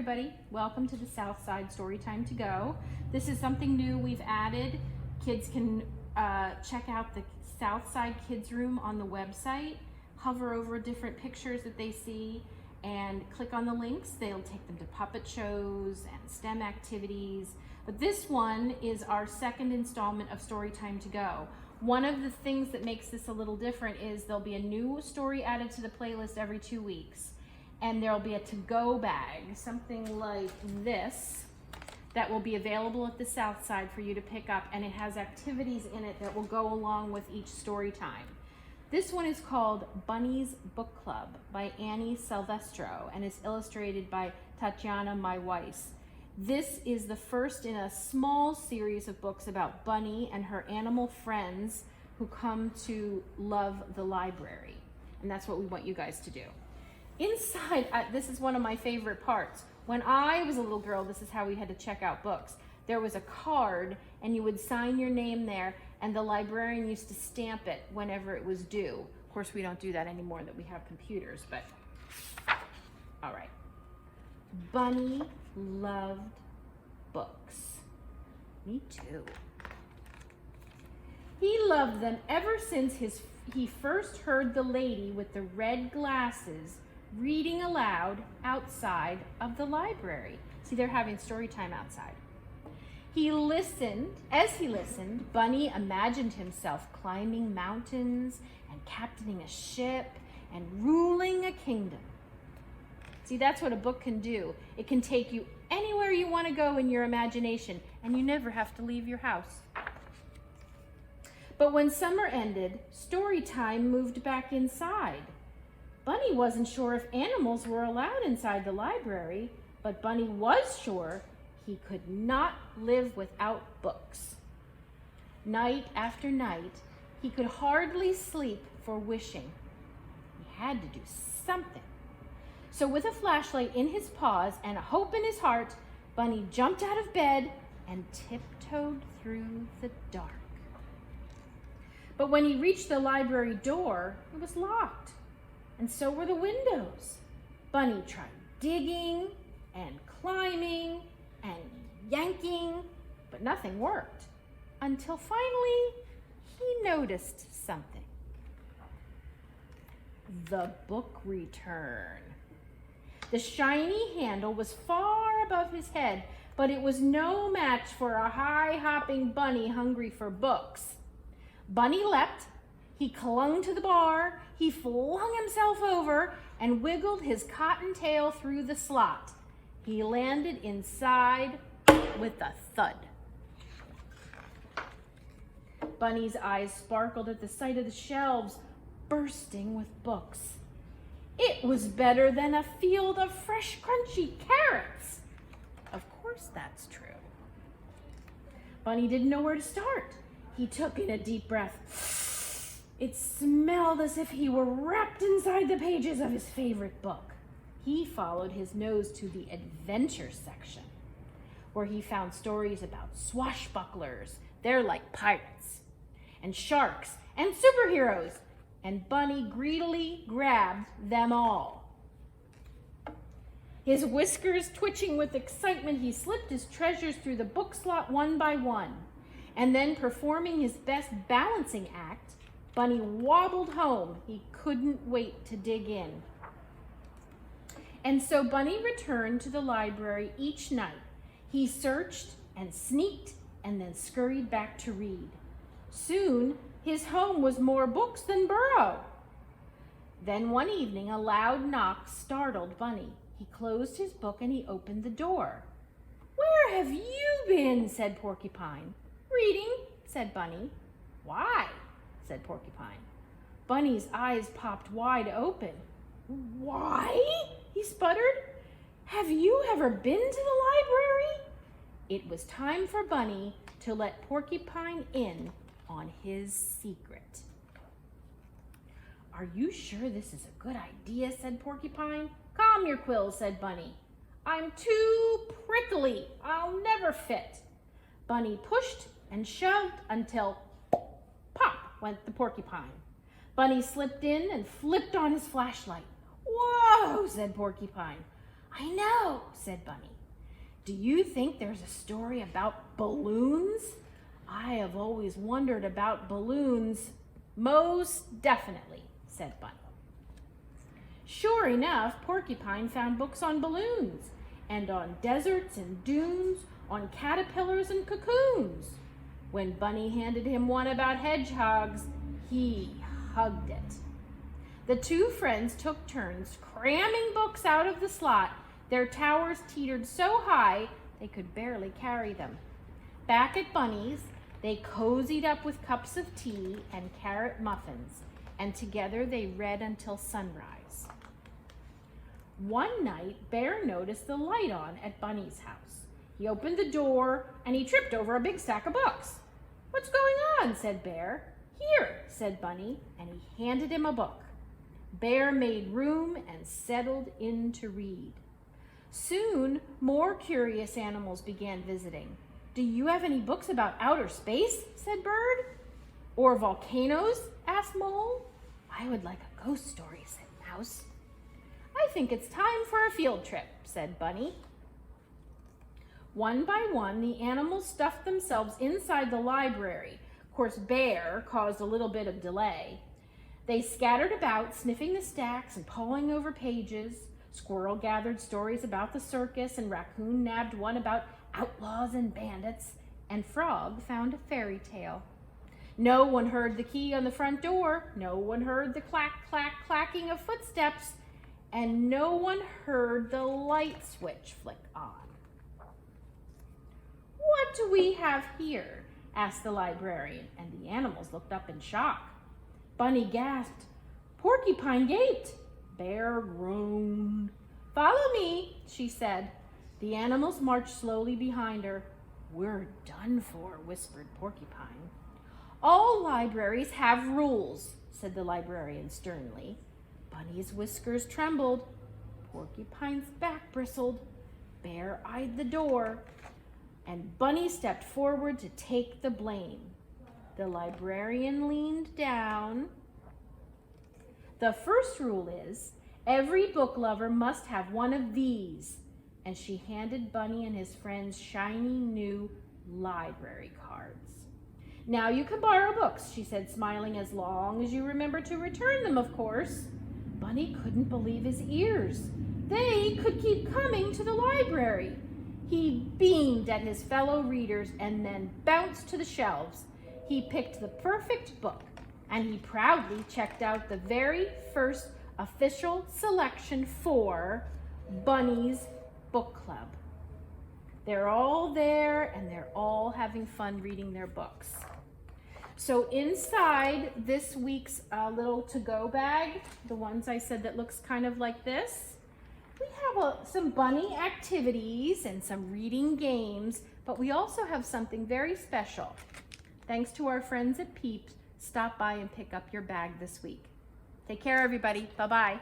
everybody. Welcome to the Southside Storytime to Go. This is something new we've added. Kids can check out the Southside Kids Room on the website, hover over different pictures that they see, and click on the links. They'll take them to puppet shows and STEM activities. But this one is our second installment of Storytime to Go. One of the things that makes this a little different is there'll be a new story added to the playlist every 2 weeks. And there'll be a to-go bag, something like this, that will be available at the South Side for you to pick up, and it has activities in it that will go along with each story time. This one is called Bunny's Book Club by Annie Silvestro and is illustrated by Tatiana Maiweiss. This is the first in a small series of books about Bunny and her animal friends who come to love the library. And that's what we want you guys to do. Inside, this is one of my favorite parts. When I was a little girl, this is how we had to check out books. There was a card, and you would sign your name there, and the librarian used to stamp it whenever it was due. Of course, we don't do that anymore that we have computers, but all right. Bunny loved books. Me too. He loved them ever since he first heard the lady with the red glasses reading aloud outside of the library. See, they're having story time outside. As he listened, Bunny imagined himself climbing mountains and captaining a ship and ruling a kingdom. See, that's what a book can do. It can take you anywhere you want to go in your imagination, and you never have to leave your house. But when summer ended, story time moved back inside. Bunny wasn't sure if animals were allowed inside the library, but Bunny was sure he could not live without books. Night after night, he could hardly sleep for wishing. He had to do something. So with a flashlight in his paws and a hope in his heart, Bunny jumped out of bed and tiptoed through the dark. But when he reached the library door, it was locked. And so were the windows. Bunny tried digging and climbing and yanking, but nothing worked. Until finally, he noticed something. The book return. The shiny handle was far above his head, but it was no match for a high-hopping bunny hungry for books. Bunny leapt. He clung to the bar, he flung himself over, and wiggled his cotton tail through the slot. He landed inside with a thud. Bunny's eyes sparkled at the sight of the shelves, bursting with books. It was better than a field of fresh, crunchy carrots. Of course that's true. Bunny didn't know where to start. He took in a deep breath. It smelled as if he were wrapped inside the pages of his favorite book. He followed his nose to the adventure section, where he found stories about swashbucklers, they're like pirates, and sharks, and superheroes, and Bunny greedily grabbed them all. His whiskers twitching with excitement, he slipped his treasures through the book slot one by one, and then performing his best balancing act, Bunny wobbled home. He couldn't wait to dig in. And so Bunny returned to the library each night. He searched and sneaked and then scurried back to read. Soon, his home was more books than burrow. Then one evening, a loud knock startled Bunny. He closed his book and he opened the door. "Where have you been?" said Porcupine. "Reading," said Bunny. "Why?" said Porcupine. Bunny's eyes popped wide open. "Why?" he sputtered. "Have you ever been to the library?" It was time for Bunny to let Porcupine in on his secret. "Are you sure this is a good idea?" said Porcupine. "Calm your quills," said Bunny. "I'm too prickly. I'll never fit." Bunny pushed and shoved until went the porcupine. Bunny slipped in and flipped on his flashlight. "Whoa," said Porcupine. I know, said Bunny. Do you think there's a story about balloons? I have always wondered about balloons. Most definitely, said Bunny. Sure enough, Porcupine found books on balloons, and on deserts and dunes, on caterpillars and cocoons. When Bunny handed him one about hedgehogs, he hugged it. The two friends took turns cramming books out of the slot. Their towers teetered so high they could barely carry them. Back at Bunny's, they cozied up with cups of tea and carrot muffins, and together they read until sunrise. One night, Bear noticed the light on at Bunny's house. He opened the door and he tripped over a big stack of books. What's going on? Said Bear. Here, said Bunny, and he handed him a book. Bear made room and settled in to read. Soon, more curious animals began visiting. Do you have any books about outer space? Said Bird. Or volcanoes? Asked Mole. I would like a ghost story, said Mouse. I think it's time for a field trip, said Bunny. One by one, the animals stuffed themselves inside the library. Of course, Bear caused a little bit of delay. They scattered about, sniffing the stacks and pawing over pages. Squirrel gathered stories about the circus, and Raccoon nabbed one about outlaws and bandits, and Frog found a fairy tale. No one heard the key on the front door. No one heard the clack, clack, clacking of footsteps, and no one heard the light switch flick on. What do we have here? Asked the librarian, and the animals looked up in shock. Bunny gasped. Porcupine gaped. Bear groaned. Follow me, she said. The animals marched slowly behind her. We're done for, whispered Porcupine. All libraries have rules, said the librarian sternly. Bunny's whiskers trembled. Porcupine's back bristled. Bear eyed the door, and Bunny stepped forward to take the blame. The librarian leaned down. The first rule is, every book lover must have one of these. And she handed Bunny and his friends shiny new library cards. Now you can borrow books, she said, smiling, as long as you remember to return them, of course. Bunny couldn't believe his ears. They could keep coming to the library. He beamed at his fellow readers and then bounced to the shelves. He picked the perfect book, and he proudly checked out the very first official selection for Bunny's Book Club. They're all there, and they're all having fun reading their books. So inside this week's little to-go bag, the ones I said that looks kind of like this, we have some bunny activities and some reading games, but we also have something very special. Thanks to our friends at Peeps, stop by and pick up your bag this week. Take care, everybody. Bye-bye.